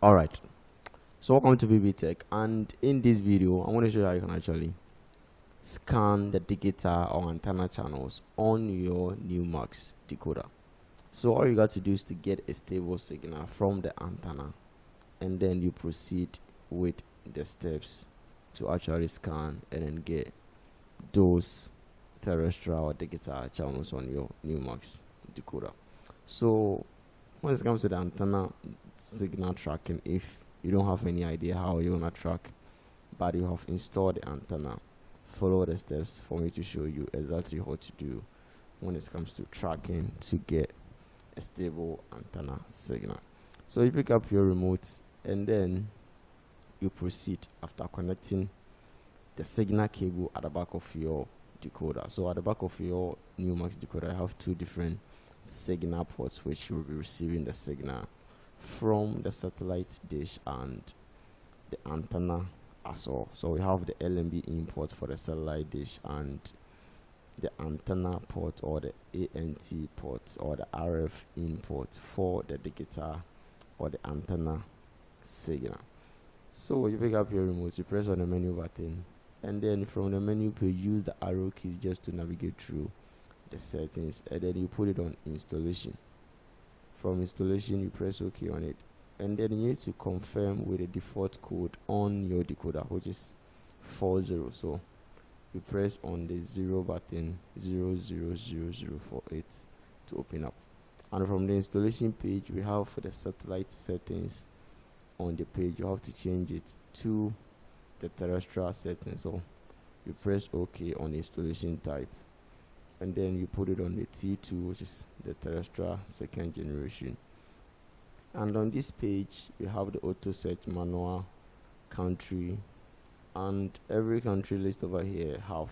Alright, so welcome to Pbteck, and in this video I want to show you how you can actually scan the digital or antenna channels on your Newmaxs decoder. So all you got to do is to get a stable signal from the antenna, and then you proceed with the steps to actually scan and then get those terrestrial or digital channels on your Newmaxs decoder. So when it comes to the antenna signal tracking, if you don't have any idea how you're gonna track but you have installed the antenna, follow the steps for me to show you exactly what to do when it comes to tracking to get a stable antenna signal. So you pick up your remote and then you proceed after connecting the signal cable at the back of your decoder. So at the back of your Newmaxs decoder, I have two different signal ports which will be receiving the signal from the satellite dish and the antenna as well. So we have the LNB input for the satellite dish and the antenna port, or the ANT port, or the RF input for the digital or the antenna signal. So you pick up your remote, you press on the menu button, and then from the menu page use the arrow keys just to navigate through the settings, and then you put it on installation. From installation you press OK on it, and then you need to confirm with the default code on your decoder, which is 40. So you press on the 0 button, 000048 to open up. And from the installation page we have for the satellite settings on the page, you have to change it to the terrestrial settings. So you press OK on the installation type, and then you put it on the T2, which is the terrestrial second generation. And on this page you have the auto search, manual, country, and every country list over here have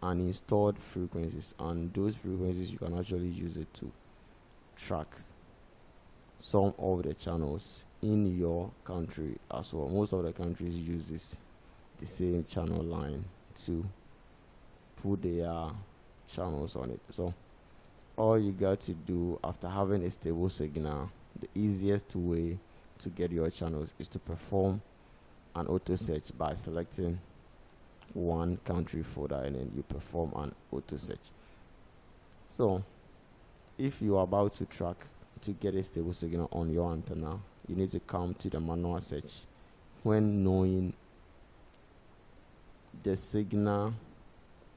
uninstalled frequencies, and those frequencies you can actually use it to track some of the channels in your country as well. Most of the countries use the same channel line to put their channels on it. So all you got to do after having a stable signal, the easiest way to get your channels is to perform an auto search by selecting one country folder, and then you perform an auto search. So if you are about to track to get a stable signal on your antenna, you need to come to the manual search when knowing the signal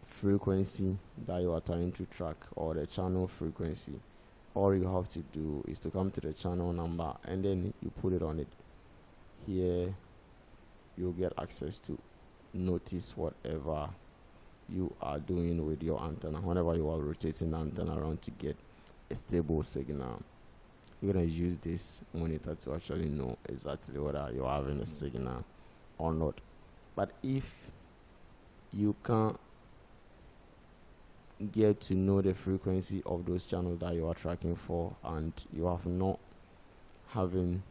frequency that you are trying to track, or the channel frequency. All you have to do is to come to the channel number, and then you put it on it. Here you'll get access to notice whatever you are doing with your antenna. Whenever you are rotating the antenna around to get a stable signal, you're going to use this monitor to actually know exactly whether you're having a signal or not. But if you can't get to know the frequency of those channels that you are tracking for, and you have not having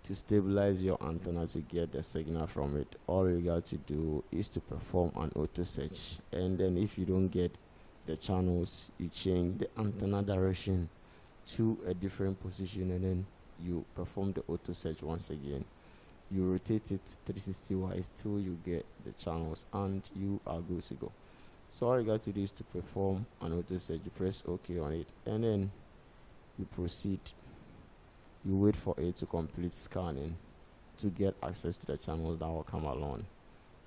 to stabilize your antenna to get the signal from it, all you got to do is to perform an auto search. And then if you don't get the channels, you change the antenna direction to a different position, and then you perform the auto search once again. You rotate it 360 wise till you get the channels, and you are good to go. So all you got to do is to perform an auto search. You press OK on it, and then you proceed. You wait for it to complete scanning to get access to the channels that will come along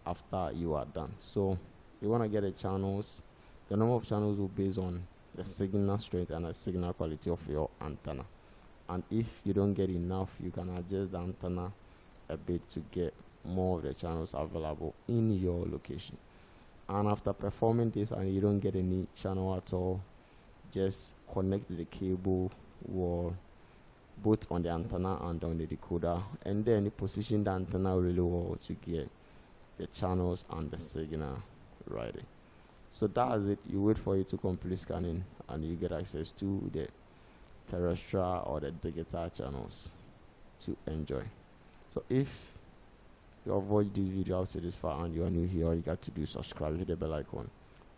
after you are done. So you want to get the channels. The number of channels will be based on the signal strength and the signal quality of your antenna. And if you don't get enough, you can adjust the antenna a bit to get more of the channels available in your location. And after performing this and you don't get any channel at all, just connect the cable wall both on the antenna and on the decoder, and then you position the antenna really well to get the channels and the signal ready. So that's it. You wait for it to complete scanning, and you get access to the terrestrial or the digital channels to enjoy. So if you have watched this video up to this far and you are new here, all you got to do is subscribe, hit the bell icon,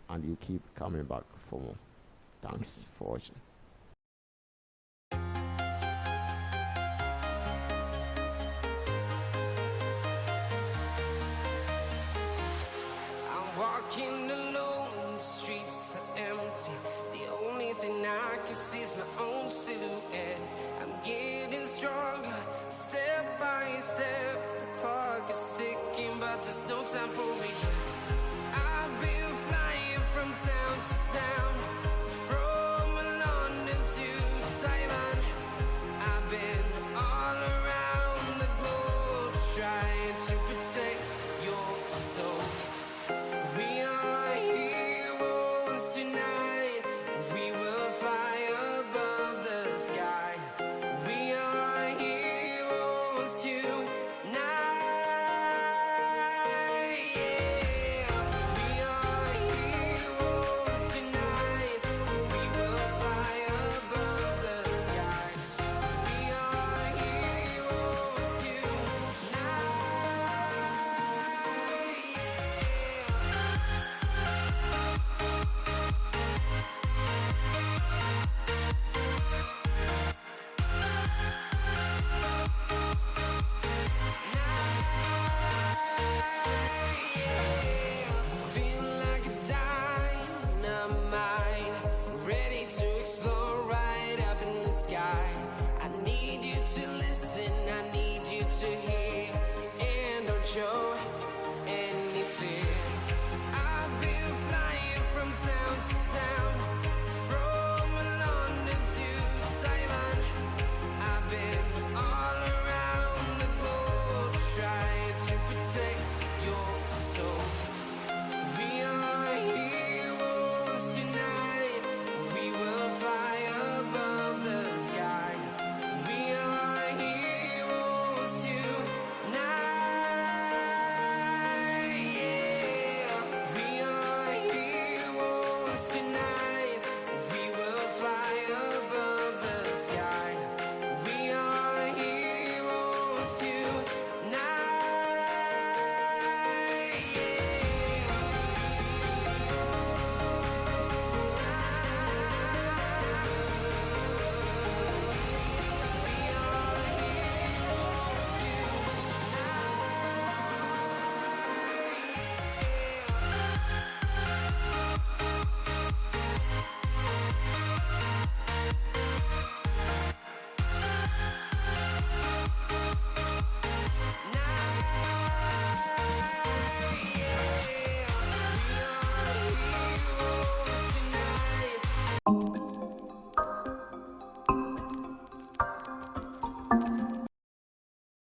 and you keep coming back for more. Thanks for watching. notice my own silhouette. I'm getting stronger, step by step. The clock is ticking, but there's no time for regrets. I've been flying from town to town,